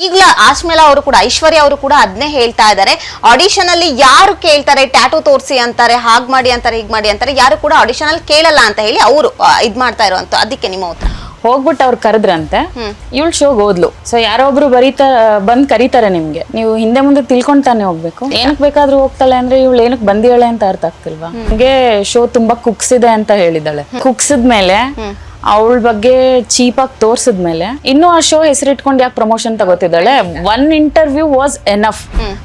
ಈಗಲ ಆಶ್ಮೇಲಾ ಅವರು ಕೂಡ ಐಶ್ವರ್ಯ ಅವರು ಕೂಡ ಅದನ್ನೇ ಹೇಳ್ತಾ ಇದ್ದಾರೆ. ಆಡಿಷನ್ ಅಲ್ಲಿ ಯಾರು ಕೇಳ್ತಾರೆ ಟ್ಯಾಟೂ ತೋರಿಸಿ ಅಂತಾರೆ, ಹಾಗ್ ಮಾಡಿ ಅಂತಾರೆ, ಹೀಗ್ ಮಾಡಿ ಅಂತಾರೆ, ಯಾರು ಕೂಡ ಆಡಿಷನ್ ಅಲ್ಲಿ ಕೇಳಲ್ಲ ಅಂತ ಹೇಳಿ ಅವರು ಇದ್ ಮಾಡ್ತಾ ಇರುವಂತ. ಅದಕ್ಕೆ ನಿಮ್ಮ ಉತ್ತರ? ಹೋಗ್ಬಿಟ್ಟು ಅವ್ರು ಕರೆದ್ರಂತೆ, ಇವಳು ಶೋಗ್ ಹೋದ್ಲು. ಸೊ ಯಾರೊಬ್ರು ಬಂದ್ ಕರೀತಾರೆ ನಿಮ್ಗೆ, ನೀವು ಹಿಂದೆ ಮುಂದೆ ತಿಳ್ಕೊಂತಾನೆ ಹೋಗ್ಬೇಕು. ಏನಕ್ ಬೇಕಾದ್ರೂ ಹೋಗ್ತಾಳೆ ಅಂದ್ರೆ ಇವಳು ಏನಕ್ ಬಂದಿಯಾಳೆ ಅಂತ ಅರ್ಥ ಆಗ್ತಿಲ್ವಾ? ನಿಮ್ಗೆ ಶೋ ತುಂಬಾ ಕುಕ್ಸಿದೆ ಅಂತ ಹೇಳಿದಾಳೆ. ಕುಕ್ಸಿದ್ಮೇಲೆ ಅವಳ ಬಗ್ಗೆ ಚೀಪ್ ಆಗಿ ತೋರ್ಸಿದ್ಮೇಲೆ ಇನ್ನು ಆ ಶೋ ಹೆಸರಿಟ್ಕೊಂಡು ಯಾಕೆ ಪ್ರಮೋಷನ್ ತಗೋತಿದ್ದಾಳೆ? One interview was enough.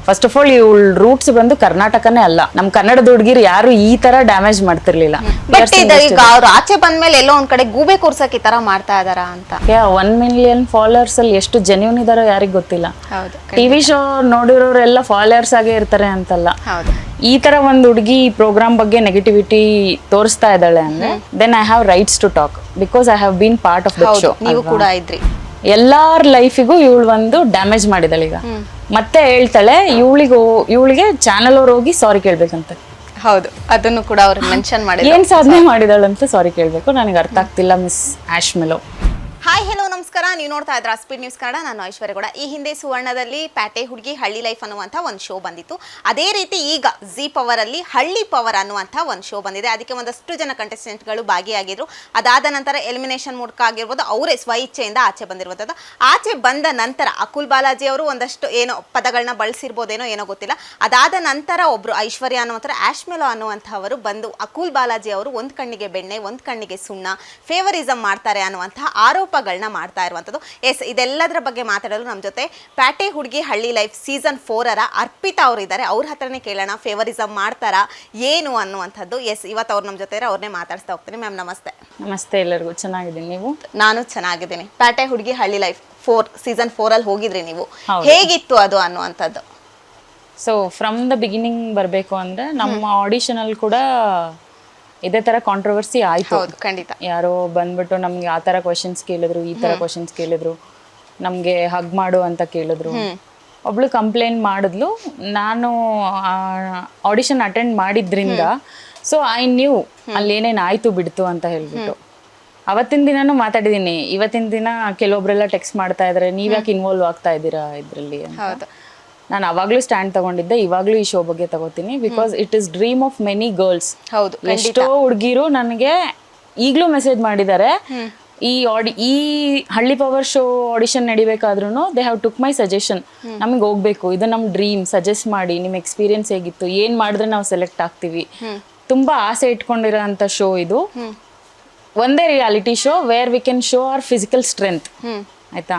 First of all ಇವಳ ರೂಟ್ಸ್ ಬಂದು ಕರ್ನಾಟಕನೇ ಅಲ್ಲ. ನಮ್ ಕನ್ನಡದ ಹುಡುಗಿರು ಯಾರು ಈ ತರ ಡ್ಯಾಮೇಜ್ ಮಾಡ್ತಿರ್ಲಿಲ್ಲ. ಬಟ್ ಈಗ ಅವ್ರು ಆಚೆ ಬಂದ್ಮೇಲೆ ಎಲ್ಲೋ ಒಂದ್ ಕಡೆ ಗೂಬೆ ಕೂರ್ಸಕ್ ಈ ತರ ಮಾಡ್ತಾ ಇದಾರ ಅಂತ. 1 ಮಿಲಿಯನ್ ಫಾಲೋವರ್ಸ್ ಅಲ್ಲಿ ಎಷ್ಟು ಜೆನ್ಯೂನ್ ಇದಾರೋ ಯಾರಿಗ್ ಗೊತ್ತಿಲ್ಲ. ಟಿವಿ ಶೋ ನೋಡಿರೋರೆಲ್ಲ ಫಾಲೋವರ್ಸ್ ಆಗೇ ಇರ್ತಾರೆ ಅಂತಲ್ಲ. ಈ ತರ ಒಂದ್ ಹುಡುಗಿ ಪ್ರೋಗ್ರಾಮ್ ಬಗ್ಗೆ ನೆಗೆಟಿವಿಟಿ ತೋರಿಸ್ತಾ ಇದ್ದಾಳೆ ಅಂದ್ರೆ then I have rights to talk because I have been part of the show. ನೀವು ಕೂಡ ಇದ್ರಿ. ಎಲ್ಲಾರ ಲೈಫಿಗೂ ಇವಳು ಒಂದು ಡ್ಯಾಮೇಜ್ ಮಾಡಿದಾಳೆ. ಈಗ ಮತ್ತೆ ಹೇಳ್ತಾಳೆ ಇವಳಿಗೆ ಚಾನಲ್ ಅವ್ರು ಹೋಗಿ ಸಾರಿ ಕೇಳ್ಬೇಕಂತ. ಹೌದು, ಅದನ್ನು ಕೂಡ ಅವ್ರು ಮೆನ್ಷನ್ ಮಾಡಿ ಏನ್ ಸಾಧನೆ ಮಾಡಿದಾಳಂತ ಸಾರಿ ಕೇಳ್ಬೇಕು. ನನಗೆ ಅರ್ಥ ಆಗ್ತಿಲ್ಲ ಮಿಸ್ ಆಶ್ಮೇಲಾ. ಹಾಯ್ ಹೆಲೋ ನಮಸ್ಕಾರ, ನೀವು ನೋಡ್ತಾ ಇದ್ರ ಸ್ಪೀಡ್ ನ್ಯೂಸ್ ಕನ್ನಡ. ನಾನು ಐಶ್ವರ್ಯಗೌಡ. ಈ ಹಿಂದೆ ಸುವರ್ಣದಲ್ಲಿ ಪ್ಯಾಟೆ ಹುಡುಗಿ ಹಳ್ಳಿ ಲೈಫ್ ಅನ್ನುವಂಥ ಒಂದು ಶೋ ಬಂದಿತ್ತು. ಅದೇ ರೀತಿ ಈಗ ಜಿ ಪವರ್ ಅಲ್ಲಿ ಹಳ್ಳಿ ಪವರ್ ಅನ್ನುವಂಥ ಒಂದು ಶೋ ಬಂದಿದೆ. ಅದಕ್ಕೆ ಒಂದಷ್ಟು ಜನ ಕಂಟೆಸ್ಟೆಂಟ್ಗಳು ಭಾಗಿಯಾಗಿದ್ರು. ಅದಾದ ನಂತರ ಎಲಿಮಿನೇಷನ್ ಮೂಲಕ ಆಗಿರ್ಬೋದು, ಅವರೇ ಸ್ವ ಇಚ್ಛೆಯಿಂದ ಆಚೆ ಬಂದಿರುವಂಥದ್ದು. ಆಚೆ ಬಂದ ನಂತರ ಅಕುಲ್ ಬಾಲಾಜಿ ಅವರು ಒಂದಷ್ಟು ಏನೋ ಪದಗಳನ್ನ ಬಳಸಿರ್ಬೋದೇನೋ ಏನೋ ಗೊತ್ತಿಲ್ಲ. ಅದಾದ ನಂತರ ಒಬ್ರು ಐಶ್ವರ್ಯ ಅನ್ನುವಂಥ ಆಶ್ಮೇಲಾ ಅನ್ನುವಂಥವರು ಬಂದು ಅಕುಲ್ ಬಾಲಾಜಿ ಅವರು ಒಂದ್ ಕಣ್ಣಿಗೆ ಬೆಣ್ಣೆ ಒಂದ್ ಕಣ್ಣಿಗೆ ಸುಣ್ಣ, ಫೇವರಿಸಂ ಮಾಡ್ತಾರೆ ಅನ್ನುವಂತಹ ಆರೋಪಗಳನ್ನ ಮಾಡ್ತಾ ಇರುವಂಥದ್ದು. ಎಸ್, ಇದೆಲ್ಲದರ ಬಗ್ಗೆ ಮಾತಾಡಲು ನಮ್ಮ ಜೊತೆ ಪ್ಯಾಟೆ ಹುಡುಗಿ ಹಳ್ಳಿ ಲೈಫ್ ಸೀಸನ್ 4 ಅರ್ಪಿತಾ ಅವರು ಇದ್ದಾರೆ. ಅವ್ರ ಹತ್ರನೇ ಕೇಳೋಣ ಫೇವರಿಸಂ ಮಾಡ್ತಾರಾ ಏನು ಅನ್ನುವಂಥದ್ದು. ಎಸ್, ಇವತ್ತು ಅವ್ರು ನಮ್ಮ ಜೊತೆ ಅವ್ರನ್ನೇ ಮಾತಾಡ್ಸ್ತಾ ಹೋಗ್ತೀನಿ. ಮ್ಯಾಮ್ ನಮಸ್ತೆ. ನಮಸ್ತೆ, ಎಲ್ಲರಿಗೂ ಚೆನ್ನಾಗಿದ್ದೀನಿ. ನೀವು? ನಾನು ಚೆನ್ನಾಗಿದ್ದೀನಿ. ಪ್ಯಾಟೆ ಹುಡುಗಿ ಹಳ್ಳಿ ಲೈಫ್ ಸೀಸನ್ 4 ಅಲ್ಲಿ ಹೋಗಿದ್ರಿ ನೀವು, ಹೇಗಿತ್ತು ಅದು ಅನ್ನುವಂಥದ್ದು? ಸೊ ಫ್ರಮ್ ದ ಬಿಗಿನಿಂಗ್ ಬರಬೇಕು ಅಂದ್ರೆ ನಮ್ಮ ಆಡಿಷನ್ ಅಲ್ಲಿ ಕೂಡ ಇದೇ ತರ ಕಾಂಟ್ರವರ್ಸಿ ಆಯ್ತು. ಖಂಡಿತ. ಯಾರೋ ಬಂದ್ಬಿಟ್ಟು ನಮ್ಗೆ ಆ ತರ ಕ್ವಶನ್ಸ್ ಕೇಳಿದ್ರು, ಈ ತರ ಕ್ವಶನ್ಸ್ ಕೇಳಿದ್ರು, ನಮ್ಗೆ ಹಗ್ ಮಾಡು ಅಂತ ಕೇಳಿದ್ರು. ಒಬ್ಳು ಕಂಪ್ಲೇಂಟ್ ಮಾಡಿದ್ಲು. ನಾನು ಆಡಿಷನ್ ಅಟೆಂಡ್ ಮಾಡಿದ್ರಿಂದ ಸೊ ಐ ನ್ಯೂ ಅಲ್ಲಿ ಏನೇನ್ ಆಯ್ತು ಬಿಡ್ತು ಅಂತ ಹೇಳ್ಬಿಟ್ಟು ಅವತ್ತಿನ ದಿನಾನು ಮಾತಾಡಿದೀನಿ. ಇವತ್ತಿನ ದಿನ ಕೆಲವೊಬ್ರೆಲ್ಲ ಟೆಕ್ಸ್ಟ್ ಮಾಡ್ತಾ ಇದಾರೆ, ನೀವ್ಯಾಕೆ ಇನ್ವಾಲ್ವ್ ಆಗ್ತಾ ಇದ್ದೀರಾ ಇದ್ರಲ್ಲಿ ಅಂತ. ನಾನು ಅವಾಗ್ಲೂ ಸ್ಟ್ಯಾಂಡ್ ತಗೊಂಡಿದ್ದೆ, ಇವಾಗ್ಲೂ ಈ ಶೋ ಬಗ್ಗೆ ತಗೋತೀನಿ. Because it is dream of many girls. ಎಷ್ಟೋ ಹುಡುಗಿರು ನನಗೆ ಈಗ್ಲೂ ಮೆಸೇಜ್ ಮಾಡಿದ್ದಾರೆ. ಈ ಹಳ್ಳಿ ಪವರ್ ಶೋ ಆಡಿಷನ್ ನಡಿಬೇಕಾದ್ರೂ they have took my suggestion. ನಮಗೆ ಹೋಗ್ಬೇಕು, ಇದು ನಮ್ ಡ್ರೀಮ್, ಸಜೆಸ್ಟ್ ಮಾಡಿ ನಿಮ್ ಎಕ್ಸ್ಪೀರಿಯನ್ಸ್ ಹೇಗಿತ್ತು, ಏನ್ ಮಾಡಿದ್ರೆ ನಾವು ಸೆಲೆಕ್ಟ್ ಆಗ್ತೀವಿ. ತುಂಬಾ ಆಸೆ ಇಟ್ಕೊಂಡಿರೋ ಅಂತ ಶೋ ಇದು. ಒಂದೇ reality show where we can show our physical strength. ಆಯ್ತಾ?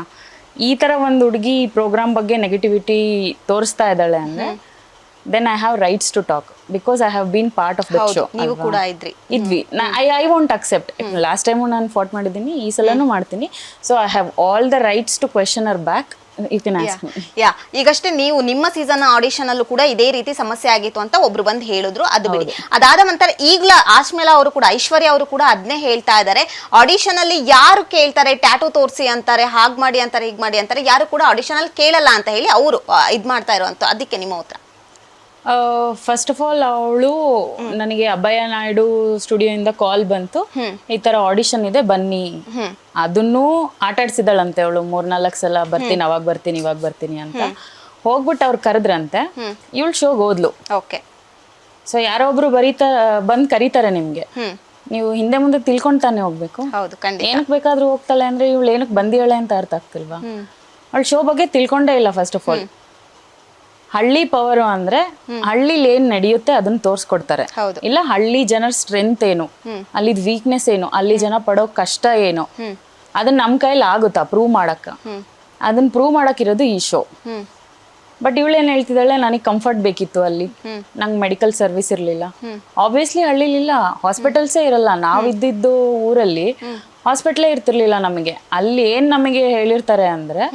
ಈ ತರ ಒಂದು ಹುಡುಗಿ ಪ್ರೋಗ್ರಾಮ್ ಬಗ್ಗೆ ನೆಗೆಟಿವಿಟಿ ತೋರಿಸ್ತಾ ಇದ್ದಾಳೆ ಅಂದ್ರೆ then I have rights to talk because I have been part of the show. ನೀವು ಕೂಡ ಇದ್ವಿ. I won't accept. Last time ನಾನು ಫಾಟ್ ಮಾಡಿದ್ದೀನಿ, ಈ ಸಲನೂ ಮಾಡ್ತೀನಿ. So I have all the rights to question our back. ಈಗಷ್ಟೇ ನೀವು ನಿಮ್ಮ ಸೀಸನ್ ಆಡಿಷನ್ ಅಲ್ಲೂ ಕೂಡ ಇದೇ ರೀತಿ ಸಮಸ್ಯೆ ಆಗಿತ್ತು ಅಂತ ಒಬ್ರು ಬಂದು ಹೇಳಿದ್ರು. ಅದು ಬಿಡಿ. ಅದಾದ ನಂತರ ಈಗಲ ಆಶ್ಮೇಲಾ ಅವರು ಕೂಡ ಐಶ್ವರ್ಯ ಅವರು ಕೂಡ ಅದನ್ನೇ ಹೇಳ್ತಾ ಇದ್ದಾರೆ. ಆಡಿಷನ್ ಅಲ್ಲಿ ಯಾರು ಕೇಳ್ತಾರೆ ಟ್ಯಾಟೂ ತೋರಿಸಿ ಅಂತಾರೆ, ಹಾಗ್ ಮಾಡಿ ಅಂತಾರೆ, ಹೀಗ್ ಮಾಡಿ ಅಂತಾರೆ, ಯಾರು ಕೂಡ ಆಡಿಷನ್ ಅಲ್ಲಿ ಕೇಳಲ್ಲ ಅಂತ ಹೇಳಿ ಅವರು ಇದ್ ಮಾಡ್ತಾ ಇರುವಂತ. ಅದಕ್ಕೆ ನಿಮ್ಮ ಉತ್ತರ? ಫಸ್ಟ್ ಆಫ್ ಆಲ್ ಅವಳು ನನಗೆ ಅಭಯ ನಾಯ್ಡು ಸ್ಟುಡಿಯೋ ಇಂದ ಕಾಲ್ ಬಂತು, ಈ ತರ ಆಡಿಷನ್ ಇದೆ ಬನ್ನಿ. ಅದನ್ನು ಆಟಾಡ್ಸಿದಳಂತೆ ಅವಳು 3-4 ಸಲ, ಬರ್ತೀನಿ ಅವಾಗ ಬರ್ತೀನಿ ಇವಾಗ ಬರ್ತೀನಿ ಅಂತ. ಹೋಗ್ಬಿಟ್ಟು ಅವ್ರು ಕರೆದ್ರಂತೆ, ಇವಳು ಶೋಗ್ ಹೋದ್ಲು. ಸೊ ಯಾರೊಬ್ರು ಬಂದ್ ಕರೀತಾರೆ ನಿಮ್ಗೆ, ನೀವು ಹಿಂದೆ ಮುಂದೆ ತಿಳ್ಕೊಂತಾನೆ ಹೋಗ್ಬೇಕು. ಏನಕ್ ಬೇಕಾದ್ರೂ ಹೋಗ್ತಾಳೆ ಅಂದ್ರೆ ಇವಳು ಏನಕ್ ಬಂದಿಯಾಳೆ ಅಂತ ಅರ್ಥ ಆಗ್ತಿಲ್ವಾ? ಅವಳು ಶೋ ಬಗ್ಗೆ ತಿಳ್ಕೊಂಡೇ ಇಲ್ಲ. ಫಸ್ಟ್ ಆಫ್ ಆಲ್ ಹಳ್ಳಿ ಪವರ್ ಅಂದ್ರೆ ಹಳ್ಳಿಲಿ ಏನ್ ನಡೆಯುತ್ತೆ ಅದನ್ನ ತೋರ್ಸ್ಕೊಡ್ತಾರೆ. ಇಲ್ಲ ಹಳ್ಳಿ ಜನರ ಸ್ಟ್ರೆಂತ್ ಏನು, ಅಲ್ಲಿದ್ ವೀಕ್ನೆಸ್ ಏನು, ಅಲ್ಲಿ ಜನ ಪಡೋ ಕಷ್ಟ ಏನು, ಅದನ್ನ ನಮ್ ಕೈಲಿ ಆಗುತ್ತಾ ಪ್ರೂವ್ ಮಾಡಕ್ಕ? ಅದನ್ನ ಪ್ರೂವ್ ಮಾಡಕ್ ಇರೋದು ಈ ಶೋ. ಬಟ್ ಇವಳೇನ್ ಹೇಳ್ತಿದ್ದಾಳೆ, ನನಗೆ ಕಂಫರ್ಟ್ ಬೇಕಿತ್ತು, ಅಲ್ಲಿ ನಂಗೆ ಮೆಡಿಕಲ್ ಸರ್ವಿಸ್ ಇರ್ಲಿಲ್ಲ. ಆಬ್ವಿಯಸ್ಲಿ ಹಳ್ಳಿಲಿಲ್ಲ, ಹಾಸ್ಪಿಟಲ್ಸೇ ಇರಲ್ಲ. ನಾವಿದ್ದಿದ್ದು ಊರಲ್ಲಿ ಹಾಸ್ಪಿಟ್ಲೇ ಇರ್ತಿರ್ಲಿಲ್ಲ ನಮಗೆ. ಅಲ್ಲಿ ಏನ್ ನಮಗೆ ಹೇಳಿರ್ತಾರೆ ಅಂದ್ರೆ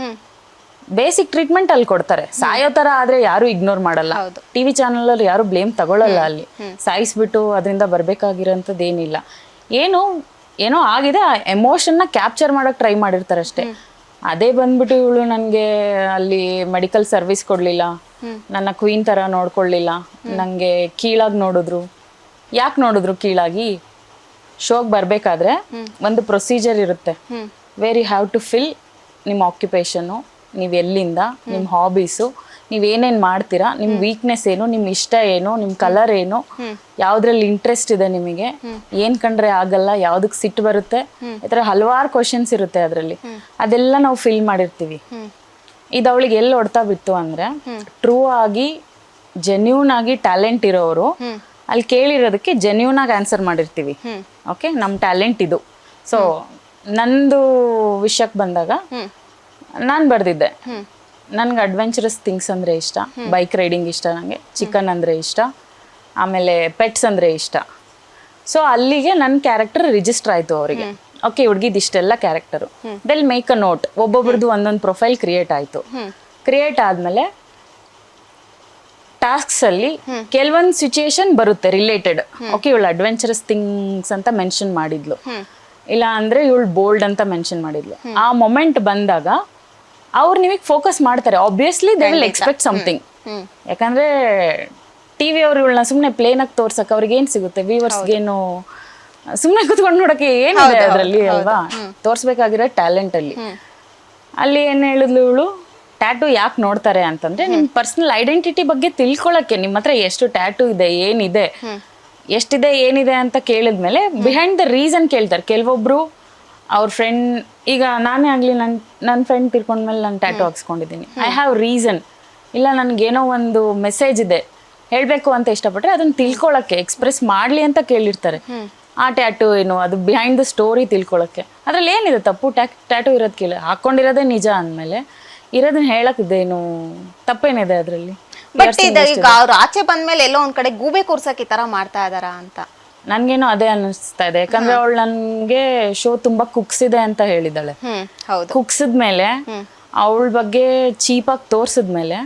ಬೇಸಿಕ್ ಟ್ರೀಟ್ಮೆಂಟ್ ಅಲ್ಲಿ ಕೊಡ್ತಾರೆ. ಸಾಯೋ ತರ ಆದ್ರೆ ಯಾರು ಇಗ್ನೋರ್ ಮಾಡಲ್ಲ. ಟಿವಿ ಚಾನಲ್ ಅಲ್ಲಿ ಯಾರು ಬ್ಲೇಮ್ ತಗೊಳ್ಳಲ್ಲ. ಅಲ್ಲಿ ಸಾಯಿಸ್ಬಿಟ್ಟು ಅದರಿಂದ ಬರ್ಬೇಕಾಗಿರೋಂಥದ್ದು ಏನಿಲ್ಲ. ಏನೋ ಆಗಿದೆ, ಆ ಎಮೋಷನ್ ನ ಕ್ಯಾಪ್ಚರ್ ಮಾಡಕ್ ಟ್ರೈ ಮಾಡಿರ್ತಾರೆ ಅಷ್ಟೇ. ಅದೇ ಬಂದ್ಬಿಟ್ಟು ಇವಳು ನನ್ಗೆ ಅಲ್ಲಿ ಮೆಡಿಕಲ್ ಸರ್ವಿಸ್ ಕೊಡ್ಲಿಲ್ಲ, ನನ್ನ ಕ್ವೀನ್ ತರ ನೋಡ್ಕೊಳ್ಳಿಲ್ಲ, ನಂಗೆ ಕೀಳಾಗಿ ನೋಡಿದ್ರು. ಯಾಕೆ ನೋಡಿದ್ರು ಕೀಳಾಗಿ? ಶೋಗ್ ಬರ್ಬೇಕಾದ್ರೆ ಒಂದು ಪ್ರೊಸೀಜರ್ ಇರುತ್ತೆ where you have to fill ನಿಮ್ಮ ಆಕ್ಯುಪೇಷನ್ನು, ನೀವು ಎಲ್ಲಿಂದ, ನಿಮ್ಮ ಹಾಬೀಸು, ನೀವು ಏನೇನು ಮಾಡ್ತೀರಾ, ನಿಮ್ಮ ವೀಕ್ನೆಸ್ ಏನು, ನಿಮ್ಮ ಇಷ್ಟ ಏನು, ನಿಮ್ಮ ಕಲರ್ ಏನು, ಯಾವ್ದ್ರಲ್ಲಿ ಇಂಟ್ರೆಸ್ಟ್ ಇದೆ ನಿಮಗೆ, ಏನ್ ಕಂಡ್ರೆ ಆಗಲ್ಲ, ಯಾವ್ದಕ್ ಸಿಟ್ಟು ಬರುತ್ತೆ, ಈ ಥರ ಹಲವಾರು ಕ್ವಶನ್ಸ್ ಇರುತ್ತೆ ಅದರಲ್ಲಿ. ಅದೆಲ್ಲ ನಾವು ಫಿಲ್ ಮಾಡಿರ್ತೀವಿ. ಇದು ಅವಳಿಗೆ ಎಲ್ಲಿ ಹೊಡ್ತಾ ಬಿತ್ತು ಅಂದ್ರೆ, ಟ್ರೂ ಆಗಿ ಜೆನ್ಯೂನ್ ಆಗಿ ಟ್ಯಾಲೆಂಟ್ ಇರೋರು ಅಲ್ಲಿ ಕೇಳಿರೋದಕ್ಕೆ ಜೆನ್ಯೂನ್ ಆಗಿ ಆನ್ಸರ್ ಮಾಡಿರ್ತೀವಿ. ಓಕೆ, ನಮ್ಮ ಟ್ಯಾಲೆಂಟ್ ಇದು. ಸೊ ನಂದು ವಿಷಯಕ್ಕೆ ಬಂದಾಗ ನಾನು ಬರ್ದಿದ್ದೆ, ನನ್ಗೆ ಅಡ್ವೆಂಚರಸ್ ಥಿಂಗ್ಸ್ ಅಂದರೆ ಇಷ್ಟ, ಬೈಕ್ ರೈಡಿಂಗ್ ಇಷ್ಟ, ನನಗೆ ಚಿಕನ್ ಅಂದರೆ ಇಷ್ಟ, ಆಮೇಲೆ ಪೆಟ್ಸ್ ಅಂದರೆ ಇಷ್ಟ. ಸೊ ಅಲ್ಲಿಗೆ ನನ್ನ ಕ್ಯಾರೆಕ್ಟರ್ ರಿಜಿಸ್ಟರ್ ಆಯಿತು ಅವರಿಗೆ. ಓಕೆ, ಹುಡುಗಿದ್ ಇಷ್ಟೆಲ್ಲ character. They'll make a note, ಒಬ್ಬೊಬ್ರದ್ದು ಒಂದೊಂದು ಪ್ರೊಫೈಲ್ ಕ್ರಿಯೇಟ್ ಆಯಿತು. ಕ್ರಿಯೇಟ್ ಆದಮೇಲೆ ಟಾಸ್ಕ್ಸ್ ಅಲ್ಲಿ ಕೆಲವೊಂದು ಸಿಚುಯೇಷನ್ ಬರುತ್ತೆ ರಿಲೇಟೆಡ್. ಓಕೆ, ಇವಳು ಅಡ್ವೆಂಚರಸ್ ಥಿಂಗ್ಸ್ ಅಂತ ಮೆನ್ಷನ್ ಮಾಡಿದ್ಲು, ಇಲ್ಲ ಅಂದ್ರೆ ಇವಳು ಬೋಲ್ಡ್ ಅಂತ ಮೆನ್ಷನ್ ಮಾಡಿದ್ಲು. ಆ ಮೊಮೆಂಟ್ ಬಂದಾಗ ಅವ್ರು ನಿಮಗೆ ಫೋಕಸ್ ಮಾಡ್ತಾರೆ. Obviously they will expect something. ಯಾಕಂದ್ರೆ ಟಿವಿ ಅವ್ರು ಇವಳನ್ನ ಸುಮ್ಮನೆ ಪ್ಲೇನ್ ಆಗಿ ತೋರ್ಸಕ್ಕೆ ಅವ್ರಿಗೆ ಏನ್ ಸಿಗುತ್ತೆ, ವ್ಯೂವರ್ಸ್ಗೇನು ಸುಮ್ಮನೆ ಕುತ್ಕೊಂಡು ನೋಡಕ್ಕೆ ಏನಿದೆ ಅದರಲ್ಲಿ ಅಲ್ವಾ, ತೋರ್ಸ್ಬೇಕಾಗಿರೋ ಟ್ಯಾಲೆಂಟ್ ಅಲ್ಲಿ ಏನ್ ಹೇಳಿದ್ಲು ಇವಳು, ಟ್ಯಾಟೂ ಯಾಕೆ ನೋಡ್ತಾರೆ ಅಂತಂದ್ರೆ ನಿಮ್ ಪರ್ಸನಲ್ ಐಡೆಂಟಿಟಿ ಬಗ್ಗೆ ತಿಳ್ಕೊಳಕ್ಕೆ. ನಿಮ್ಮ ಹತ್ರ ಎಷ್ಟು ಟ್ಯಾಟೂ ಇದೆ, ಏನಿದೆ, ಎಷ್ಟಿದೆ, ಏನಿದೆ ಅಂತ ಕೇಳಿದ್ಮೇಲೆ ಬಿಹೈಂಡ್ ದ ರೀಸನ್ ಕೇಳ್ತಾರೆ. ಕೆಲವೊಬ್ರು ಅವ್ರ ಫ್ರೆಂಡ್, ಈಗ ನಾನೇ ಆಗ್ಲಿ ನನ್ನ ಫ್ರೆಂಡ್ ತಿರ್ಕೊಂಡ್ಮೇಲೆ ನಾನು ಟ್ಯಾಟೂ ಹಾಕ್ಸ್ಕೊಂಡಿದ್ದೀನಿ, ಐ ಹ್ಯಾವ್ ರೀಸನ್. ಇಲ್ಲ ನನ್ಗೇನೋ ಒಂದು ಮೆಸೇಜ್ ಇದೆ ಹೇಳ್ಬೇಕು ಅಂತ ಇಷ್ಟಪಟ್ರೆ ಅದನ್ನ ತಿಳ್ಕೊಳಕ್ಕೆ, ಎಕ್ಸ್ಪ್ರೆಸ್ ಮಾಡ್ಲಿ ಅಂತ ಕೇಳಿರ್ತಾರೆ. ಆ ಟ್ಯಾಟೂ ಏನು, ಅದು ಬಿಹೈಂಡ್ ದ ಸ್ಟೋರಿ ತಿಳ್ಕೊಳಕ್ಕೆ. ಅದ್ರಲ್ಲಿ ಏನಿದೆ ತಪ್ಪು? ಟ್ಯಾಟೂ ಇರೋದ್ಕಿಲ್ಲ, ಹಾಕೊಂಡಿರೋದೇ ನಿಜ ಅಂದಮೇಲೆ ಇರೋದನ್ನ ಹೇಳಕ್ಕಿದೇನು ತಪ್ಪೇನಿದೆ ಅದರಲ್ಲಿ? ಬಟ್ ಈಗ ಅವ್ರು ಆಚೆ ಬಂದ್ಮೇಲೆ ಎಲ್ಲೋ ಒಂದ್ ಕಡೆ ಗೂಬೆ ಕೂರ್ಸಕ್ ಈ ತರ ಮಾಡ್ತಾ ಇದಾರ ಅಂತ ನನ್ಗೇನೋ ಅದೇ ಅನ್ನಿಸ್ತಾ ಇದೆ. ಯಾಕಂದ್ರೆ ಅವಳು ನನ್ಗೆ ಶೋ ತುಂಬಾ ಕುಗ್ಸಿದೆ ಅಂತ ಹೇಳಿದಾಳೆ. ಕುಗ್ಸಿದ್ಮೇಲೆ ಅವಳ ಬಗ್ಗೆ ಚೀಪಾಗಿ ತೋರ್ಸಿದ್ಮೇಲೆ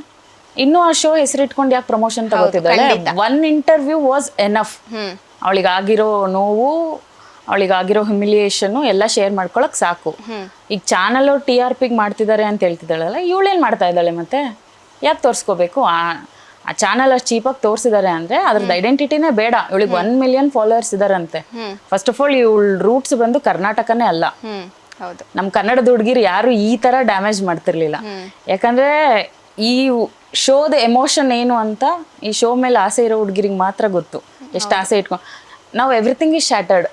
ಇನ್ನೂ ಆ ಶೋ ಹೆಸರಿಟ್ಕೊಂಡು ಯಾಕೆ ಪ್ರಮೋಷನ್ ತಗೋತಿದ್ದಾಳೆ? One interview was enough. ಅವಳಿಗಾಗಿರೋ ನೋವು, ಅವಳಿಗಾಗಿರೋ ಹ್ಯುಮಿಲಿಯೇಷನ್ ಎಲ್ಲ ಶೇರ್ ಮಾಡ್ಕೊಳಕ್ ಸಾಕು. ಈಗ ಚಾನಲ್ ಅವ್ರು TRP ಮಾಡ್ತಿದ್ದಾರೆ ಅಂತ ಹೇಳ್ತಿದ್ದಾಳಲ್ಲ, ಇವಳೇನ್ ಮಾಡ್ತಾ ಇದ್ದಾಳೆ ಮತ್ತೆ? ಯಾಕೆ ತೋರ್ಸ್ಕೋಬೇಕು? ಆ ಚಾನಲ್ ಅಷ್ಟು ಚೀಪಾಗಿ ತೋರಿಸಿದ್ದಾರೆ ಅಂದ್ರೆ ಅದ್ರದ್ದು ಐಡೆಂಟಿಟಿನೇ ಬೇಡ. ಇವಳಿಗೆ 1 million ಫಾಲೋವರ್ಸ್ ಇದಾರಂತೆ. ಫಸ್ಟ್ ಆಫ್ ಆಲ್ ಇವಳ ರೂಟ್ಸ್ ಬಂದು ಕರ್ನಾಟಕನೇ ಅಲ್ಲ. ನಮ್ ಕನ್ನಡದ ಹುಡುಗಿರು ಯಾರು ಈ ತರ ಡ್ಯಾಮೇಜ್ ಮಾಡ್ತಿರ್ಲಿಲ್ಲ. ಯಾಕಂದ್ರೆ ಈ ಶೋದ ಎಮೋಷನ್ ಏನು ಅಂತ ಈ ಶೋ ಮೇಲೆ ಆಸೆ ಇರೋ ಹುಡುಗಿರಿಗೆ ಮಾತ್ರ ಗೊತ್ತು. ಎಷ್ಟು ಆಸೆ ಇಟ್ಕೊಂಡು ನಾವು ಎವ್ರಿಥಿಂಗ್ ಇಸ್ ಶಾಟರ್ಡ್.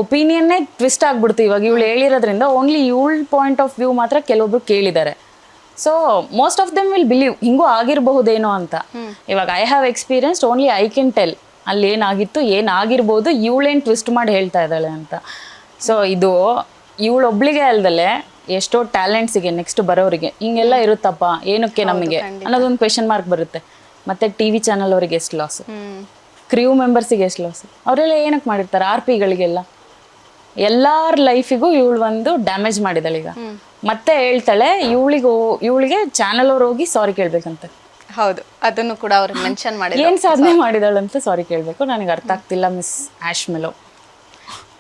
ಒಪಿನಿಯನ್ನೇ ಟ್ವಿಸ್ಟ್ ಆಗ್ಬಿಡ್ತು ಇವಾಗ. ಇವಳು ಹೇಳಿರೋದ್ರಿಂದ ಓನ್ಲಿ ಇವಳ ಪಾಯಿಂಟ್ ಆಫ್ ವ್ಯೂ ಮಾತ್ರ ಕೆಲವೊಬ್ರು ಕೇಳಿದ್ದಾರೆ. So most of them will believe ಹಿಂಗೂ ಆಗಿರಬಹುದೇನೋ ಅಂತ. ಇವಾಗ I have experienced, only I can tell ಅಲ್ಲಿ ಏನಾಗಿತ್ತು, ಏನಾಗಿರ್ಬೋದು, ಇವಳೇನು ಟ್ವಿಸ್ಟ್ ಮಾಡಿ ಹೇಳ್ತಾ ಇದ್ದಾಳೆ ಅಂತ. ಸೊ ಇದು ಇವಳೊಬ್ಳಿಗೆ ಅಲ್ದಲೆ ಎಷ್ಟೋ ಟ್ಯಾಲೆಂಟ್ಸಿಗೆ ನೆಕ್ಸ್ಟ್ ಬರೋರಿಗೆ ಹಿಂಗೆಲ್ಲ ಇರುತ್ತಪ್ಪ, ಏನಕ್ಕೆ ನಮಗೆ ಅನ್ನೋದೊಂದು ಕ್ವೆಶನ್ ಮಾರ್ಕ್ ಬರುತ್ತೆ. ಮತ್ತೆ TV ಚಾನಲ್ ಅವರಿಗೆ ಎಷ್ಟು ಲಾಸ್, ಕ್ರ್ಯೂ ಮೆಂಬರ್ಸಿಗೆ ಎಷ್ಟು ಲಾಸ್, ಅವರೆಲ್ಲ ಏನಕ್ಕೆ ಮಾಡಿರ್ತಾರೆ? RPಗಳಿಗೆಲ್ಲ ಎಲ್ಲಾರ ಲೈಫಿಗೂ ಇವಳು ಒಂದು ಡ್ಯಾಮೇಜ್ ಮಾಡಿದಾಳೆ. ಈಗ ಮತ್ತೆ ಹೇಳ್ತಾಳೆ ಇವಳಿಗೆ ಚಾನಲ್ ಅವ್ರು ಹೋಗಿ ಸಾರಿ ಕೇಳ್ಬೇಕಂತೆ. ಹೌದು, ಅದನ್ನು ಕೂಡ ಅವ್ರು ಮೆನ್ಷನ್ ಮಾಡಿ ಏನ್ ಸಾಧನೆ ಮಾಡಿದಾಳಂತ ಸಾರಿ ಕೇಳ್ಬೇಕು. ನನಗೆ ಅರ್ಥ ಆಗ್ತಿಲ್ಲ ಮಿಸ್ ಆಶ್ ಮೆಲೋ.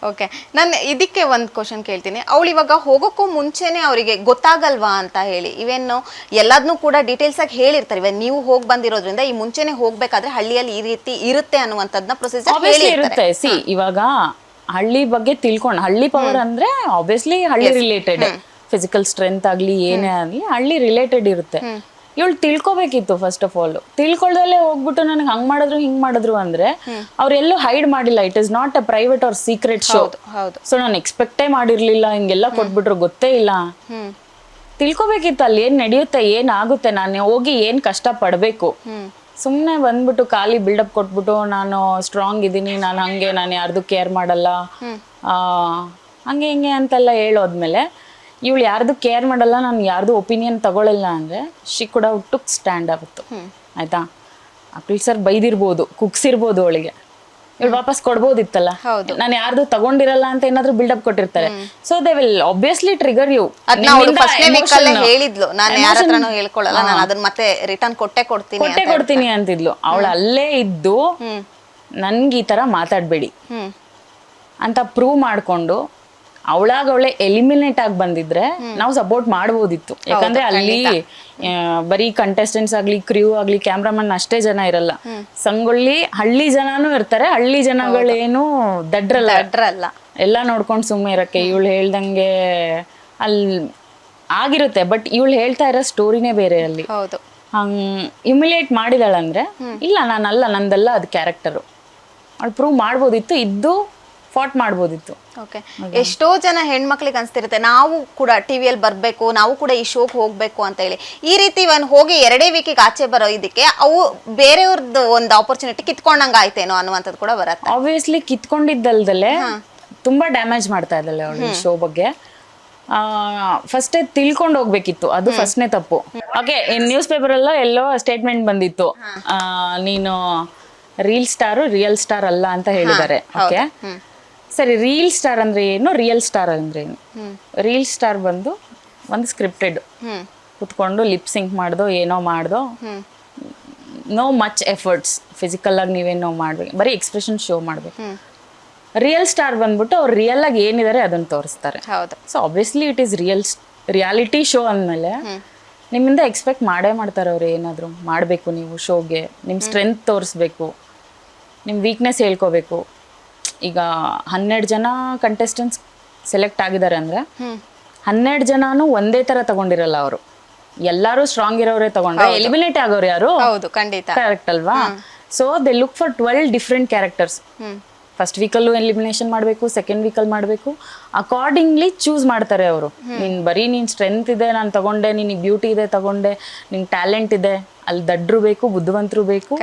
ಓಕೆ, ನಾನು ಇದಕ್ಕೆ ಒಂದು ಕ್ವಶನ್ ಕೇಳ್ತೀನಿ. ಅವಳು ಇವಾಗ ಹೋಗೋಕ್ಕೂ ಮುಂಚೆನೆ ಅವರಿಗೆ ಗೊತ್ತಾಗಲ್ವಾ ಅಂತ ಹೇಳಿ, ಇವೇನು ಎಲ್ಲದನ್ನೂ ಕೂಡ ಡೀಟೇಲ್ಸ್ ಆಗಿ ಹೇಳಿರ್ತಾರೆ. ಇವಾಗ ನೀವು ಹೋಗಿ ಬಂದಿರೋದ್ರಿಂದ ಈ ಮುಂಚೆನೆ ಹೋಗ್ಬೇಕಾದ್ರೆ ಹಳ್ಳಿಯಲ್ಲಿ ಈ ರೀತಿ ಇರುತ್ತೆ ಅನ್ನುವಂಥದ್ದನ್ನ ಪ್ರೊಸೀಜರ್ ಇರುತ್ತೆ. ಸಿ ಇವಾಗ ಹಳ್ಳಿ ಬಗ್ಗೆ ತಿಳ್ಕೊಂಡು, ಹಳ್ಳಿ ಪವರ್ ಅಂದ್ರೆ ಆಬ್ವಿಯಸ್ಲಿ ಹಳ್ಳಿ ರಿಲೇಟೆಡ್, ಫಿಸಿಕಲ್ ಸ್ಟ್ರೆಂತ್ ಆಗ್ಲಿ ಏನೇ ಆಗ್ಲಿ ಹಳ್ಳಿ ರಿಲೇಟೆಡ್ ಇರುತ್ತೆ. ಇವಳು ತಿಳ್ಕೊಬೇಕಿತ್ತು. ಫಸ್ಟ್ ಆಫ್ ಆಲ್ ತಿಳ್ಕೊಳ್ದಲ್ಲೇ ಹೋಗ್ಬಿಟ್ಟು ನನಗೆ ಹಂಗ್ ಮಾಡಿದ್ರು ಹಿಂಗ್ ಮಾಡಿದ್ರು ಅಂದ್ರೆ ಅವ್ರೆಲ್ಲೂ ಹೈಡ್ ಮಾಡಿಲ್ಲ. It is not a private or secret show. So ನಾನು ಎಕ್ಸ್ಪೆಕ್ಟೇ ಮಾಡಿರ್ಲಿಲ್ಲ ಹಿಂಗೆಲ್ಲ ಕೊಟ್ಬಿಟ್ರು, ಗೊತ್ತೇ ಇಲ್ಲ. ತಿಳ್ಕೊಬೇಕಿತ್ತು ಅಲ್ಲಿ ಏನ್ ನಡೆಯುತ್ತೆ, ಏನಾಗುತ್ತೆ, ನಾನು ಹೋಗಿ ಏನ್ ಕಷ್ಟ ಪಡ್ಬೇಕು. ಸುಮ್ಮನೆ ಬಂದ್ಬಿಟ್ಟು ಖಾಲಿ ಬಿಲ್ಡಪ್ ಕೊಟ್ಬಿಟ್ಟು ನಾನು ಸ್ಟ್ರಾಂಗ್ ಇದ್ದೀನಿ, ನಾನು ಹಂಗೆ, ನಾನು ಯಾರ್ದು ಕೇರ್ ಮಾಡಲ್ಲ, ಹಂಗೆ ಹಿಂಗೆ ಅಂತೆಲ್ಲ ಹೇಳೋದ್ಮೇಲೆ ಇವಳು ಯಾರ್ದು ಕೇರ್ ಮಾಡಲ್ಲ, ನಾನು ಯಾರ್ದು ಒಪಿನಿಯನ್ ತಗೊಳ್ಳಲ್ಲ ಅಂದ್ರೆ ಶಿ ಕೂಡ ಟುಕ್ ಸ್ಟ್ಯಾಂಡ್ ಆಗುತ್ತೆ. ಆಯ್ತಾ? ಅಖಿಲ್ ಸರ್ ಬೈದಿರ್ಬೋದು, ಕುಗ್ಸಿರ್ಬೋದು, ಅವಳಿಗೆ ಇವಳು ವಾಪಸ್ ಕೊಡ್ಬೋದಿತ್ತಲ್ಲ. ನಾನು ಯಾರ್ದು ತಗೊಂಡಿರಲ್ಲ ಅಂತ ಏನಾದ್ರು ಬಿಲ್ಡಪ್ ಕೊಟ್ಟಿರ್ತಾರೆ. So they will obviously trigger you. ಹೇಳಿದ್ಲು, ನಾನು ಯಾರ ಹತ್ರನೂ ಹೇಳ್ಕೊಳ್ಳಲ್ಲ, ನಾನು ಅದನ್ನ ಮತ್ತೆ ರಿಟರ್ನ್ ಕೊಟ್ಟೆ ಕೊಡ್ತೀನಿ ಅಂತಿದ್ಲು. ಅವಳು ಅಲ್ಲೇ ಇದ್ದು ನನ್ಗೆ ಈ ತರ ಮಾತಾಡ್ಬೇಡಿ ಅಂತ ಪ್ರೂವ್ ಮಾಡ್ಕೊಂಡು ಅವಳಾಗ ಅವಳೆ ಎಲಿಮಿನೇಟ್ ಆಗಿ ಬಂದಿದ್ರೆ ನಾವು ಸಪೋರ್ಟ್ ಮಾಡ್ಬೋದಿತ್ತು. ಯಾಕಂದ್ರೆ ಅಲ್ಲಿ ಬರೀ ಕಂಟೆಸ್ಟೆಂಟ್ಸ್ ಆಗ್ಲಿ, ಕ್ರ್ಯೂ ಆಗ್ಲಿ, ಕ್ಯಾಮ್ರಾಮನ್ ಅಷ್ಟೇ ಜನ ಇರಲ್ಲ. ಸಂಗೊಳ್ಳಿ ಹಳ್ಳಿ ಜನನೂ ಇರ್ತಾರೆ. ಹಳ್ಳಿ ಜನಗಳೇನು ದಡ್ರಲ್ಲ, ಎಲ್ಲ ನೋಡ್ಕೊಂಡು ಸುಮ್ಮನೆ ಇರಕ್ಕೆ. ಇವಳು ಹೇಳ್ದಂಗೆ ಆಗಿರುತ್ತೆ, ಬಟ್ ಇವಳು ಹೇಳ್ತಾ ಇರೋ ಸ್ಟೋರಿನೇ ಬೇರೆ ಅಲ್ಲಿ. ಹೌದು. ಹಂಗೆ ಹ್ಯುಮಿಲಿಯೇಟ್ ಮಾಡಿದಾಳಂದ್ರೆ ಇಲ್ಲ ನಾನಲ್ಲ, ನಂದಲ್ಲ ಅದು ಕ್ಯಾರೆಕ್ಟರು. ಅವಳು ಪ್ರೂವ್ ಮಾಡ್ಬೋದಿತ್ತು, ಇದ್ದು ಫಾಟ್ ಮಾಡ್ಬೋದಿತ್ತು. ಓಕೆ. ಎಷ್ಟೋ ಜನ ಹೆಣ್ಮಕ್ಳಿಗೆ ಅನ್ಸ್ತಿರುತ್ತೆ ನಾವು ಕೂಡ ಟಿವಿಯಲ್ಲಿ ಬರಬೇಕು, ನಾವು ಕೂಡ ಈ ಶೋಗೆ ಹೋಗ್ಬೇಕು ಅಂತ ಹೇಳಿ. ಈ ರೀತಿ ಹೋಗಿ 2 ವೀಕಿಗೆ ಆಚೆ ಬರೋ ಇದಕ್ಕೆ ಅವು ಬೇರೆಯವ್ರದ್ದು ಒಂದು ಆಪರ್ಚುನಿಟಿ ಕಿತ್ಕೊಂಡಂಗೆ ಆಯ್ತೇನೋ ಅನ್ನುವಂಥದ್ದು ಕೂಡ ಬರುತ್ತೆ. ಆಬ್ವಿಯಸ್ಲಿ ಕಿತ್ಕೊಂಡಿದ್ದಲ್ದಲೆ ತುಂಬಾ ಡ್ಯಾಮೇಜ್ ಮಾಡ್ತಾ ಇದ್ದಲ್ಲ ಅವಳು ಈ ಶೋ ಬಗ್ಗೆ. ಫಸ್ಟೇ ತಿಳ್ಕೊಂಡು ಹೋಗ್ಬೇಕಿತ್ತು, ಅದು ಫಸ್ಟ್ನೇ ತಪ್ಪು. ಓಕೆ, ನ್ಯೂಸ್ ಪೇಪರ್ ಎಲ್ಲೋ ಸ್ಟೇಟ್ಮೆಂಟ್ ಬಂದಿತ್ತು, ನೀನು ರೀಲ್ ಸ್ಟಾರು ರಿಯಲ್ ಸ್ಟಾರ್ ಅಲ್ಲ ಅಂತ ಹೇಳಿದ್ದಾರೆ. ಓಕೆ ಸರಿ, ರೀಲ್ ಸ್ಟಾರ್ ಅಂದ್ರೆ ಏನು, ರಿಯಲ್ ಸ್ಟಾರ್ ಅಂದ್ರೆ ಏನು? ರೀಲ್ ಸ್ಟಾರ್ ಬಂದು ಒಂದು ಸ್ಕ್ರಿಪ್ಟೆಡ್, ಕುತ್ಕೊಂಡು ಲಿಪ್ ಸಿಂಕ್ ಮಾಡ್ದೋ ಏನೋ ಮಾಡ್ದೋ, ನೋ ಮಚ್ ಎಫರ್ಟ್ಸ್, ಫಿಸಿಕಲ್ ಆಗಿ ನೀವೇನೋ ಮಾಡ್ಬೇಕು, ಬರೀ ಎಕ್ಸ್ಪ್ರೆಷನ್ ಶೋ ಮಾಡ್ಬೇಕು. ರಿಯಲ್ ಸ್ಟಾರ್ ಬಂದ್ಬಿಟ್ಟು ಅವ್ರು ರಿಯಲ್ ಆಗಿ ಏನಿದ್ದಾರೆ ಅದನ್ನ ತೋರಿಸ್ತಾರೆ. So obviously it is reality show ಅಂದಮೇಲೆ ನಿಮ್ಮಿಂದ ಎಕ್ಸ್ಪೆಕ್ಟ್ ಮಾಡ್ತಾರೆ ಅವ್ರು. ಏನಾದರೂ ಮಾಡಬೇಕು, ನೀವು ಶೋಗೆ ನಿಮ್ಮ ಸ್ಟ್ರೆಂತ್ ತೋರಿಸ್ಬೇಕು, ನಿಮ್ಮ ವೀಕ್ನೆಸ್ ಹೇಳ್ಕೋಬೇಕು. ಈಗ 12 ಜನ ಕಂಟೆಸ್ಟೆಂಟ್ಸ್ ಸೆಲೆಕ್ಟ್ ಆಗಿದ್ದಾರೆ ಅಂದರೆ 12 ಜನನೂ ಒಂದೇ ಥರ ತಗೊಂಡಿರಲ್ಲ ಅವರು. ಎಲ್ಲರೂ ಸ್ಟ್ರಾಂಗ್ ಇರೋರೇ ತಗೊಂಡ್ರೆ ಎಲಿಮಿನೇಟ್ ಆಗೋರು ಯಾರು? ಹೌದು, ಖಂಡಿತ ಕರೆಕ್ಟ್ ಅಲ್ವಾ? So they look for 12 different characters. First ವೀಕಲ್ಲೂ ಎಲಿಮಿನೇಷನ್ ಮಾಡಬೇಕು, ಸೆಕೆಂಡ್ ವೀಕಲ್ಲಿ ಮಾಡಬೇಕು, ಅಕಾರ್ಡಿಂಗ್ಲಿ ಚೂಸ್ ಮಾಡ್ತಾರೆ ಅವರು. ನೀನ್ ಸ್ಟ್ರೆಂತ್ ಇದೆ ನಾನು ತಗೊಂಡೆ, ನಿನಗೆ ಬ್ಯೂಟಿ ಇದೆ ತಗೊಂಡೆ, ನಿಂಗೆ ಟ್ಯಾಲೆಂಟ್ ಇದೆ, ಅಲ್ಲಿ ದಡ್ರು ಬೇಕು, ಬುದ್ಧಿವಂತರು ಬೇಕು,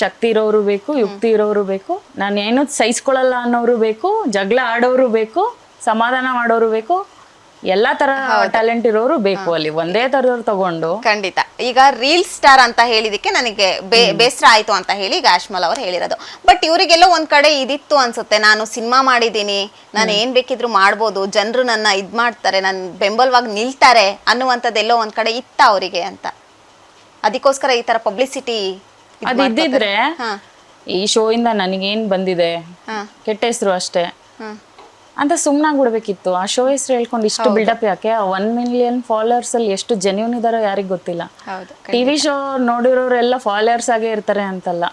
ಶಕ್ತಿ ಇರೋರು ಬೇಕು, ಯುಕ್ತಿ ಇರೋರು ಬೇಕು, ನಾನು ಏನು ಸಹಿಸ್ಕೊಳ್ಳಲ್ಲ ಅನ್ನೋರು ಬೇಕು, ಜಗಳ ಆಡೋರು ಬೇಕು, ಸಮಾಧಾನ ಮಾಡೋರು ಬೇಕು, ಎಲ್ಲಾ ತರ ಟ್ಯಾಲೆಂಟ್ ಇರೋರು ಬೇಕು. ಅಲ್ಲಿ ಒಂದೇ ತರದವ್ರು ತಗೊಂಡು ಖಂಡಿತ. ಈಗ ರೀಲ್ ಸ್ಟಾರ್ ಅಂತ ಹೇಳಿದಕ್ಕೆ ನನಗೆ ಬೇಸರ ಆಯ್ತು ಅಂತ ಹೇಳಿ ಈಗ ಆಶ್ಮಲ್ ಅವರು ಹೇಳಿರೋದು. ಬಟ್ ಇವರಿಗೆಲ್ಲ ಒಂದ್ ಕಡೆ ಇದಿತ್ತು ಅನ್ಸುತ್ತೆ, ನಾನು ಸಿನಿಮಾ ಮಾಡಿದ್ದೀನಿ, ನಾನು ಏನ್ ಬೇಕಿದ್ರು ಮಾಡ್ಬೋದು, ಜನರು ನನ್ನ ಇದ್ ಮಾಡ್ತಾರೆ, ನನ್ ಬೆಂಬಲವಾಗಿ ನಿಲ್ತಾರೆ ಅನ್ನುವಂಥದ್ದೆಲ್ಲೋ ಒಂದ್ ಕಡೆ ಇತ್ತ ಅವರಿಗೆ ಅಂತ. ಅದಕ್ಕೋಸ್ಕರ ಈ ತರ ಪಬ್ಲಿಸಿಟಿ ಅದಿದ್ದಿದ್ರೆ ಈ ಶೋ ಇಂದ ನನಗೇನ್ ಬಂದಿದೆ, ಕೆಟ್ಟ ಹೆಸರು ಅಷ್ಟೇ ಅಂತ ಸುಮ್ಮನಾಗ್ಬಿಡ್ಬೇಕಿತ್ತು. ಆ ಶೋ ಹೆಸರು ಹೇಳ್ಕೊಂಡು ಇಷ್ಟು ಬಿಲ್ಡಪ್ ಯಾಕೆ? 1 ಮಿಲಿಯನ್ ಫಾಲೋವರ್ಸ್ ಅಲ್ಲಿ ಎಷ್ಟು ಜೆನ್ಯೂನ್ ಇದಾರೋ ಯಾರಿಗ್ ಗೊತ್ತಿಲ್ಲ. ಟಿವಿ ಶೋ ನೋಡಿರೋರೆಲ್ಲ ಫಾಲೋವರ್ಸ್ ಆಗೇ ಇರ್ತಾರೆ ಅಂತಲ್ಲ.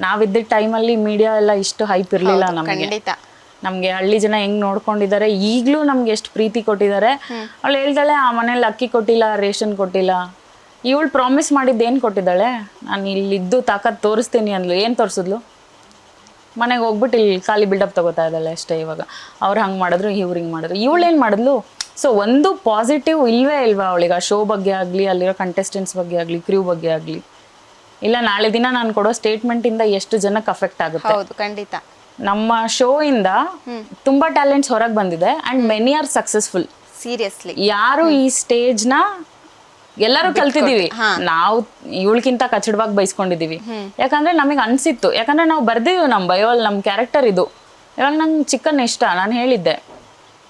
ನಾವಿದ್ದ ಟೈಮಲ್ಲಿ ಮೀಡಿಯಾ ಎಲ್ಲ ಇಷ್ಟು ಹೈಪ್ ಇರ್ಲಿಲ್ಲ ನಮಗೆ. ನಮ್ಗೆ ಹಳ್ಳಿ ಜನ ಹೆಂಗ್ ನೋಡ್ಕೊಂಡಿದ್ದಾರೆ, ಈಗ್ಲೂ ನಮ್ಗೆ ಎಷ್ಟು ಪ್ರೀತಿ ಕೊಟ್ಟಿದ್ದಾರೆ. ಅವಳು ಹೇಳ್ತಾಳೆ ಆ ಮನೇಲಿ ಅಕ್ಕಿ ಕೊಟ್ಟಿಲ್ಲ, ರೇಷನ್ ಕೊಟ್ಟಿಲ್ಲ. ಇವಳು ಪ್ರಾಮಿಸ್ ಮಾಡಿದ್ದು ಏನು ಕೊಟ್ಟಿದ್ದಾಳೆ? ನಾನು ಇಲ್ಲಿದ್ದು ತಾಕತ್ ತೋರಿಸ್ತೀನಿ ಅಂದ್ಲು. ಏನು ತೋರಿಸಿದ್ಲು? ಮನೆಗೆ ಹೋಗ್ಬಿಟ್ಟು ಇಲ್ಲಿ ಖಾಲಿ ಬಿಲ್ಡಪ್ ತಗೋತಾ ಇದ್ದಾಳೆ ಅಷ್ಟೇ. ಇವಾಗ ಅವ್ರು ಹಂಗೆ ಮಾಡಿದ್ರು, ಇವ್ರು ಹಿಂಗೆ ಮಾಡಿದ್ರು, ಇವಳು ಏನು ಮಾಡಿದ್ಲು? ಸೊ ಒಂದು ಪಾಸಿಟಿವ್ ಇಲ್ವೇ ಇಲ್ವಾ ಅವಳಿಗೆ? ಆ ಶೋ ಬಗ್ಗೆ ಆಗಲಿ, ಅಲ್ಲಿರೋ ಕಂಟೆಸ್ಟೆಂಟ್ಸ್ ಬಗ್ಗೆ ಆಗಲಿ, ಕ್ರೂ ಬಗ್ಗೆ ಆಗಲಿ. ಇಲ್ಲ ನಾಳೆ ದಿನ ನಾನು ಕೊಡೋ ಸ್ಟೇಟ್ಮೆಂಟಿಂದ ಎಷ್ಟು ಜನಕ್ಕೆ ಅಫೆಕ್ಟ್ ಆಗುತ್ತೆ. ಹೌದು, ಖಂಡಿತ. ನಮ್ಮ ಶೋ ಇಂದ ತುಂಬಾ ಟ್ಯಾಲೆಂಟ್ಸ್ ಹೊರಗೆ ಬಂದಿದೆ and many are successful. Seriously ಯಾರು ಈ ಸ್ಟೇಜ್ನ ಎಲ್ಲರೂ ಕಲ್ತಿದೀವಿ. ನಾವು ಇವಳಕ್ಕಿಂತ ಕಚ್ಚಡವಾಗಿ ಬೈಸ್ಕೊಂಡಿದೀವಿ. ಯಾಕಂದ್ರೆ ನಮಗೆ ಅನ್ಸಿತ್ತು, ಯಾಕಂದ್ರೆ ನಾವು ಬರ್ದಿದ್ವಿ ನಮ್ಮ ಬಯೋಲ್ ನಮ್ಮ ಕ್ಯಾರೆಕ್ಟರ್ ಇದು. ಇವಾಗ ನಂಗೆ ಚಿಕನ್ ಇಷ್ಟ, ನಾನು ಹೇಳಿದ್ದೆ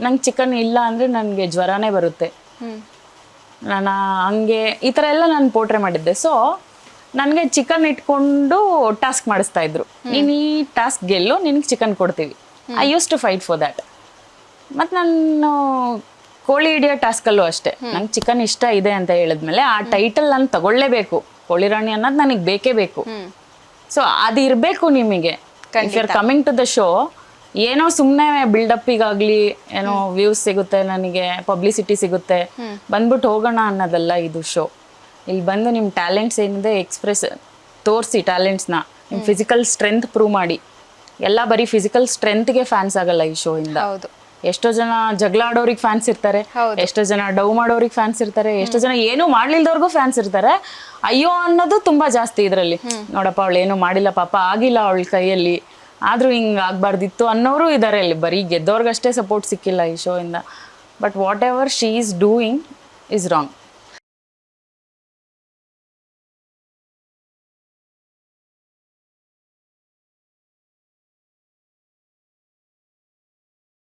ನಂಗೆ ಚಿಕನ್ ಇಲ್ಲ ಅಂದ್ರೆ ನನಗೆ ಜ್ವರನೇ ಬರುತ್ತೆ, ನಾನು ಹಂಗೆ ಈ ಥರ ಎಲ್ಲ ನಾನು ಪೋಟ್ರೆ ಮಾಡಿದ್ದೆ. ಸೊ ನನಗೆ ಚಿಕನ್ ಇಟ್ಕೊಂಡು ಟಾಸ್ಕ್ ಮಾಡಿಸ್ತಾ ಇದ್ರು, ನೀನು ಈ ಟಾಸ್ಕ್ ಗೆಲ್ಲು, ನಿನಗೆ ಚಿಕನ್ ಕೊಡ್ತೀವಿ. I use to fight for that. ಮತ್ತು ನಾನು ಕೋಳಿ ಹಿಡಿಯೋ ಟಾಸ್ಕಲ್ಲೂ ಅಷ್ಟೇ, ನಂಗೆ ಚಿಕನ್ ಇಷ್ಟ ಇದೆ ಅಂತ ಹೇಳಿದ್ಮೇಲೆ ಆ ಟೈಟಲ್ ನಾನು ತಗೊಳ್ಳೇಬೇಕು. ಕೋಳಿ ರಾಣಿ ಅನ್ನೋದು ನನಗೆ ಬೇಕೇ ಬೇಕು. ಸೊ ಅದು ಇರಬೇಕು ನಿಮಗೆ. If you are coming to the show, ಏನೋ ಸುಮ್ಮನೆ ಬಿಲ್ಡಪ್ಪಿಗಾಗಲಿ ಏನೋ ವ್ಯೂಸ್ ಸಿಗುತ್ತೆ, ನನಗೆ ಪಬ್ಲಿಸಿಟಿ ಸಿಗುತ್ತೆ, ಬಂದ್ಬಿಟ್ಟು ಹೋಗೋಣ ಅನ್ನೋದಲ್ಲ ಇದು ಶೋ. ಇಲ್ಲಿ ಬಂದು ನಿಮ್ಮ ಟ್ಯಾಲೆಂಟ್ಸ್ ಏನಿದೆ ಎಕ್ಸ್ಪ್ರೆಸ್ ತೋರಿಸಿ, ಟ್ಯಾಲೆಂಟ್ಸ್ನ ನಿಮ್ಮ ಫಿಸಿಕಲ್ ಸ್ಟ್ರೆಂತ್ ಪ್ರೂವ್ ಮಾಡಿ. ಎಲ್ಲ ಬರೀ ಫಿಸಿಕಲ್ ಸ್ಟ್ರೆಂತ್ಗೆ ಫ್ಯಾನ್ಸ್ ಆಗಲ್ಲ ಈ ಶೋ ಇಂದ. ಎಷ್ಟೋ ಜನ ಜಗಳ ಆಡೋರಿಗೆ ಫ್ಯಾನ್ಸ್ ಇರ್ತಾರೆ, ಎಷ್ಟೋ ಜನ ಡೌ ಮಾಡೋರಿಗೆ ಫ್ಯಾನ್ಸ್ ಇರ್ತಾರೆ, ಎಷ್ಟೋ ಜನ ಏನೂ ಮಾಡ್ಲಿಲ್ದವ್ರಿಗೂ ಫ್ಯಾನ್ಸ್ ಇರ್ತಾರೆ. ಅಯ್ಯೋ ಅನ್ನೋದು ತುಂಬಾ ಜಾಸ್ತಿ ಇದರಲ್ಲಿ. ನೋಡಪ್ಪ ಅವಳು ಏನೂ ಮಾಡಿಲ್ಲ, ಪಾಪ ಆಗಿಲ್ಲ ಅವಳ ಕೈಯಲ್ಲಿ, ಆದ್ರೂ ಹಿಂಗೆ ಆಗ್ಬಾರ್ದಿತ್ತು ಅನ್ನೋರು ಇದ್ದಾರೆ ಇಲ್ಲಿ. ಬರೀ ಗೆದ್ದವ್ರಿಗಷ್ಟೇ ಸಪೋರ್ಟ್ ಸಿಕ್ಕಿಲ್ಲ ಈ ಶೋ ಇಂದ. But what ever she is doing is wrong.